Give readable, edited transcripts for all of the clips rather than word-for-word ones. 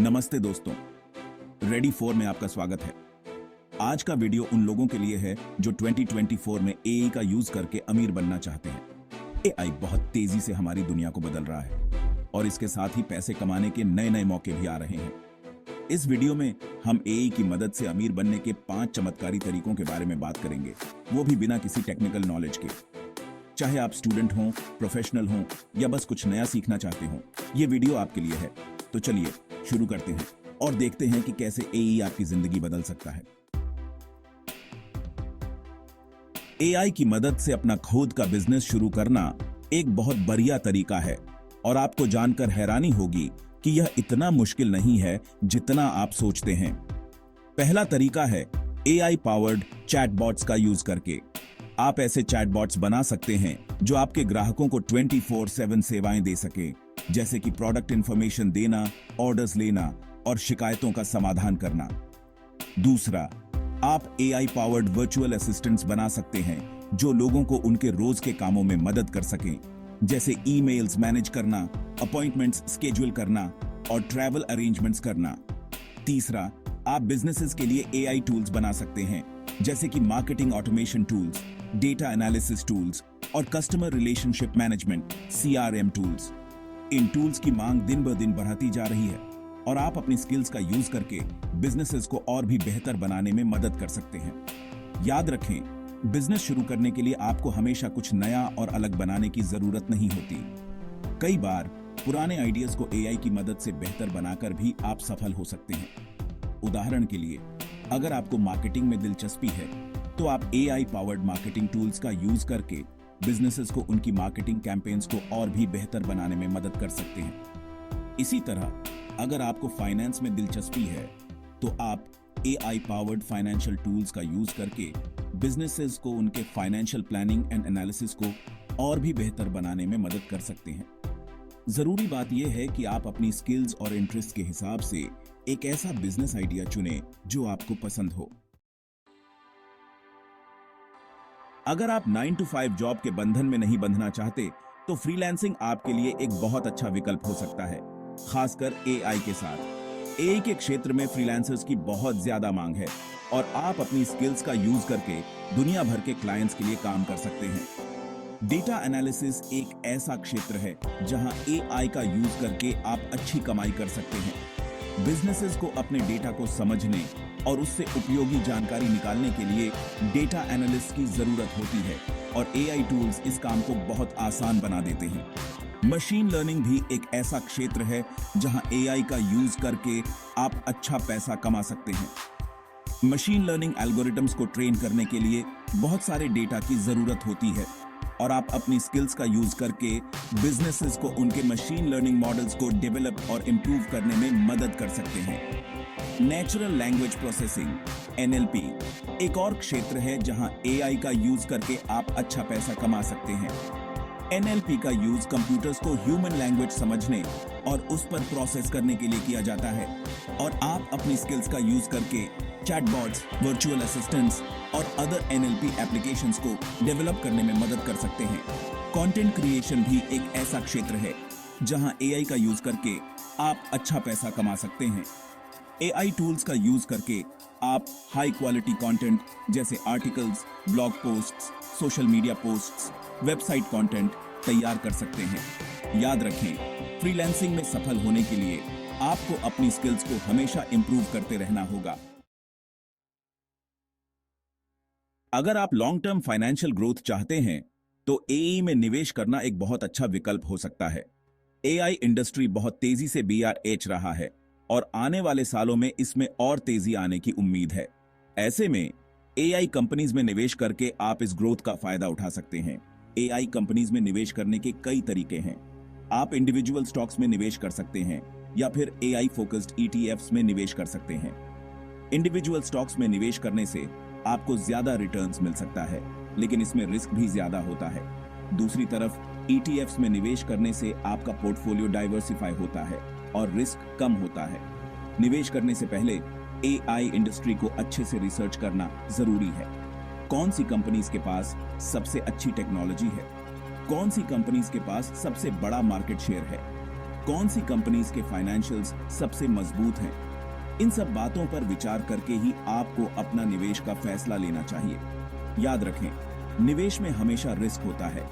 नमस्ते दोस्तों, रेडी 4 में आपका स्वागत है। आज का वीडियो उन लोगों के लिए है जो 2024 में एआई का यूज करके अमीर बनना चाहते हैं। एआई बहुत तेजी से हमारी दुनिया को बदल रहा है और इसके साथ ही पैसे कमाने के नए नए मौके भी आ रहे हैं। इस वीडियो में हम एआई की मदद से अमीर बनने के 5 चमत्कारी तरीकों के बारे में बात करेंगे, वो भी बिना किसी टेक्निकल नॉलेज के। चाहे आप स्टूडेंट हों, प्रोफेशनल हों या बस कुछ नया सीखना चाहते हों, ये वीडियो आपके लिए है। तो चलिए शुरू करते हैं और देखते हैं कि कैसे एआई आपकी जिंदगी बदल सकता है। एआई की मदद से अपना खुद का बिजनेस शुरू करना एक बहुत बढ़िया तरीका है और आपको जानकर हैरानी होगी कि यह इतना मुश्किल नहीं है जितना आप सोचते हैं। पहला तरीका है एआई पावर्ड चैटबॉट्स का यूज करके। आप ऐसे चैटबॉट्स बना सकते हैं जो आपके ग्राहकों को 24/7 सेवाएं दे सके, जैसे कि प्रोडक्ट इंफॉर्मेशन देना, ऑर्डर्स लेना और शिकायतों का समाधान करना। दूसरा, आप एआई पावर्ड वर्चुअल असिस्टेंट्स बना सकते हैं जो लोगों को उनके रोज के कामों में मदद कर सकें, जैसे ईमेल्स मैनेज करना, अपॉइंटमेंट्स स्केड्यूल करना और ट्रैवल अरेंजमेंट्स करना। तीसरा, आप बिजनेसेस के लिए एआई टूल्स बना सकते हैं, जैसे कि marketing automation tools, data analysis tools और customer relationship management (CRM) tools. इन टूल्स की मांग दिन ब दिन बढ़ती जा रही है और आप अपनी स्किल्स का यूज करके बिजनेसेस को और भी बेहतर बनाने में मदद कर सकते हैं। याद रखें, बिजनेस शुरू करने के लिए आपको हमेशा कुछ नया और अलग बनाने की जरूरत नहीं होती। कई बार पुराने आइडियाज को एआई की मदद से बेहतर बनाकर भी आप सफल हो सकते हैं। उदाहरण के लिए, अगर आपको मार्केटिंग में दिलचस्पी है तो आप एआई पावर्ड मार्केटिंग टूल्स का यूज करके बिजनेसेस को उनकी मार्केटिंग कैंपेन्स को और भी बेहतर बनाने में मदद कर सकते हैं। इसी तरह, अगर आपको फाइनेंस में दिलचस्पी है तो आप एआई पावर्ड फाइनेंशियल टूल्स का यूज करके बिजनेसेस को उनके फाइनेंशियल प्लानिंग एंड एनालिसिस को और भी बेहतर बनाने में मदद कर सकते हैं। जरूरी बात यह है कि आप अपनी स्किल्स और इंटरेस्ट के हिसाब से एक ऐसा बिजनेस आइडिया चुनें जो आपको पसंद हो। अगर आप 9 to 5 जॉब के बंधन में नहीं बंधना चाहते तो फ्रीलांसिंग आपके लिए एक बहुत अच्छा विकल्प हो सकता है, खासकर एआई के साथ। एआई के क्षेत्र में फ्रीलांसर्स की बहुत ज्यादा मांग है और आप अपनी स्किल्स का यूज करके दुनिया भर के क्लाइंट्स के लिए काम कर सकते हैं। डेटा एनालिसिस एक ऐसा क्षेत्र है जहां एआई का यूज करके आप अच्छी कमाई कर सकते हैं। बिजनेसेस को अपने डेटा को समझने और उससे उपयोगी जानकारी निकालने के लिए डेटा एनालिस्ट की जरूरत होती है और एआई टूल्स इस काम को बहुत आसान बना देते हैं। मशीन लर्निंग भी एक ऐसा क्षेत्र है जहां एआई का यूज करके आप अच्छा पैसा कमा सकते हैं। मशीन लर्निंग एल्गोरिथम्स को ट्रेन करने के लिए बहुत सारे डेटा की जरूरत होती है और आप अपनी स्किल्स का यूज करके बिजनेसेस को उनके मशीन लर्निंग मॉडल्स को डेवलप और इंप्रूव करने में मदद कर सकते हैं। नेचुरल लैंग्वेज प्रोसेसिंग (NLP) एक और क्षेत्र है जहां एआई का यूज करके आप अच्छा पैसा कमा सकते हैं। NLP का यूज कंप्यूटर्स को ह्यूमन लैंग्वेज समझने और उस पर प्रोसेस करने के लिए किया जाता है और आप अपनी स्किल्स का यूज करके चैटबॉट्स, वर्चुअल असिस्टेंट्स और अदर NLP एप्लीकेशंस को डेवलप करने में मदद कर सकते हैं। कंटेंट क्रिएशन भी एक ऐसा क्षेत्र है जहां एआई का यूज करके आप अच्छा पैसा कमा सकते हैं। एआई टूल्स का यूज करके आप हाई क्वालिटी कंटेंट जैसे articles, blog posts, social media posts, website content तैयार कर सकते हैं। याद रखें, फ्रीलांसिंग में सफल होने के लिए आपको अपनी स्किल्स को हमेशा इंप्रूव करते रहना होगा। अगर आप लॉन्ग टर्म फाइनेंशियल ग्रोथ चाहते हैं तो एआई में निवेश करना एक बहुत अच्छा विकल्प हो सकता है। एआई इंडस्ट्री बहुत तेजी से BRH रहा है और आने वाले सालों में इसमें और तेजी आने की उम्मीद है। ऐसे में एआई कंपनीज में निवेश करके आप इस ग्रोथ का फायदा उठा सकते हैं। एआई कंपनीज में निवेश करने के कई तरीके हैं। आप इंडिविजुअल स्टॉक्स में निवेश कर सकते हैं या फिर एआई फोकस्ड ETFs में निवेश कर सकते हैं। इंडिविजुअल स्टॉक्स में निवेश करने से आपको ज्यादा रिटर्न्स मिल सकता है, लेकिन इसमें रिस्क भी ज्यादा होता है। दूसरी तरफ ETFs में निवेश करने से आपका पोर्टफोलियो डाइवर्सिफाई होता है और रिस्क कम होता है। निवेश करने से पहले एआई इंडस्ट्री को अच्छे से रिसर्च करना जरूरी है। कौन सी कंपनीज के पास सबसे अच्छी टेक्नोलॉजी है, कौन सी कंपनीज के पास सबसे बड़ा मार्केट शेयर है, कौन सी कंपनीज के फाइनेंशियल्स सबसे मजबूत हैं। इन सब बातों पर विचार करके ही आपको अपना निवेश का फैसला लेना चाहिए। याद रखें, निवेश में हमेशा रिस्क होता है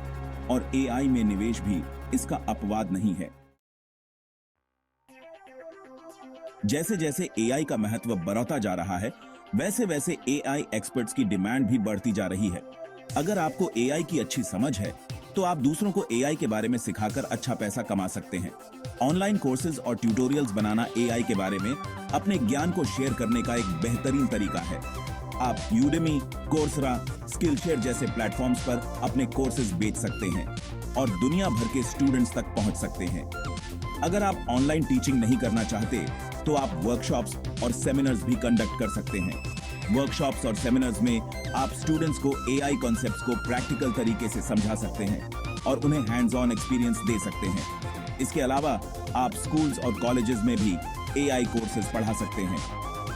और एआई में निवेश भी इसका अपवाद नहीं है। जैसे जैसे एआई का महत्व बढ़ता जा रहा है, वैसे वैसे एआई एक्सपर्ट्स की डिमांड भी बढ़ती जा रही है। अगर आपको एआई की अच्छी समझ है, तो आप दूसरों को एआई के बारे में सिखाकर अच्छा पैसा कमा सकते हैं। ऑनलाइन कोर्सेज और ट्यूटोरियल्स बनाना एआई के बारे में अपने ज्ञान को शेयर करने का एक बेहतरीन तरीका है। आप यूडेमी, कोर्सेरा, स्किलशेयर जैसे प्लेटफॉर्म्स पर अपने कोर्सेज बेच सकते हैं और दुनिया भर के स्टूडेंट्स तक पहुंच सकते हैं। अगर आप ऑनलाइन टीचिंग नहीं करना चाहते, तो आप वर्कशॉप्स और सेमिनार्स भी कंडक्ट कर सकते हैं। वर्कशॉप्स और सेमिनार्स में आप स्टूडेंट्स को एआई कॉन्सेप्ट्स को प्रैक्टिकल तरीके से समझा सकते हैं और उन्हें हैंड्स ऑन एक्सपीरियंस दे सकते हैं। इसके अलावा आप स्कूल्स और कॉलेजेस में भी एआई कोर्सेज पढ़ा सकते हैं।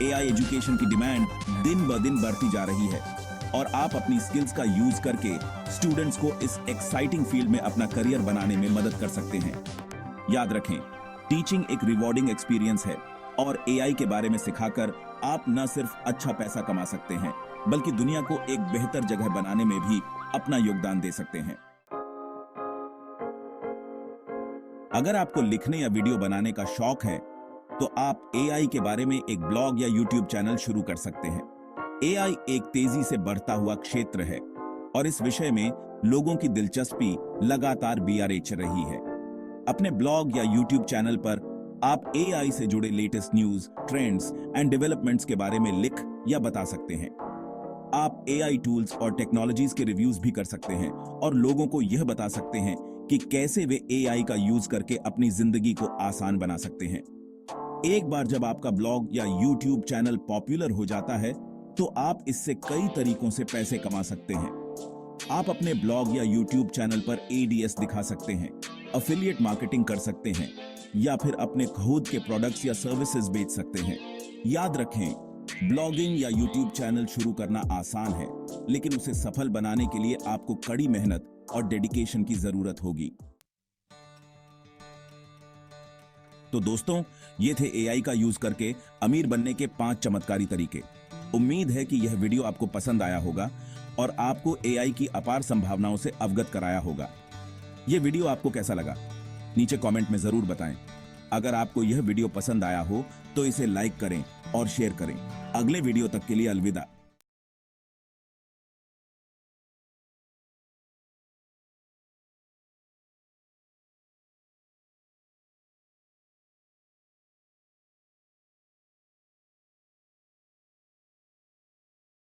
एआई एजुकेशन की डिमांड दिन ब दिन बढ़ती जा रही है और आप अपनी स्किल्स का यूज करके स्टूडेंट्स को इस एक्साइटिंग फील्ड में अपना करियर बनाने में मदद कर सकते हैं। याद रखें, टीचिंग एक रिवॉर्डिंग एक्सपीरियंस है और एआई के बारे में सिखाकर आप न सिर्फ अच्छा पैसा कमा सकते हैं, बल्कि दुनिया को एक बेहतर जगह बनाने में भी अपना योगदान दे सकते हैं। अगर आपको लिखने या वीडियो बनाने का शौक है, तो आप एआई के बारे में एक ब्लॉग या यूट्यूब चैनल शुरू कर सकते हैं। एआई एक तेजी से बढ़ता हुआ क्षेत्र है और इस विषय में लोगों की दिलचस्पी लगातार बढ़ रही है। अपने ब्लॉग या यूट्यूब चैनल पर आप एआई से जुड़े latest news, trends and developments के बारे में लिख या बता सकते हैं। आप एआई टूल्स और टेक्नोलॉजीज के रिव्यूज भी कर सकते हैं और लोगों को यह बता सकते हैं कि कैसे वे एआई का यूज करके अपनी जिंदगी को आसान बना सकते हैं। एक बार जब आपका ब्लॉग या यूट्यूब चैनल पॉपुलर हो जाता है, तो आप इससे कई तरीकों से पैसे कमा सकते हैं। आप अपने ब्लॉग या यूट्यूब चैनल पर एडीएस दिखा सकते हैं, एफिलिएट मार्केटिंग कर सकते हैं या फिर अपने खुद के प्रोडक्ट्स या सर्विसेज बेच सकते हैं। याद रखें, ब्लॉगिंग या यूट्यूब चैनल शुरू करना आसान है, लेकिन उसे सफल बनाने के लिए आपको कड़ी मेहनत और डेडिकेशन की जरूरत होगी। तो दोस्तों, ये थे एआई का यूज करके अमीर बनने के 5 चमत्कारी तरीके। उम्मीद है कि यह वीडियो आपको पसंद आया होगा और आपको एआई की अपार संभावनाओं से अवगत कराया होगा। यह वीडियो आपको कैसा लगा, नीचे कमेंट में जरूर बताएं। अगर आपको यह वीडियो पसंद आया हो, तो इसे लाइक करें और शेयर करें। अगले वीडियो तक के लिए अलविदा।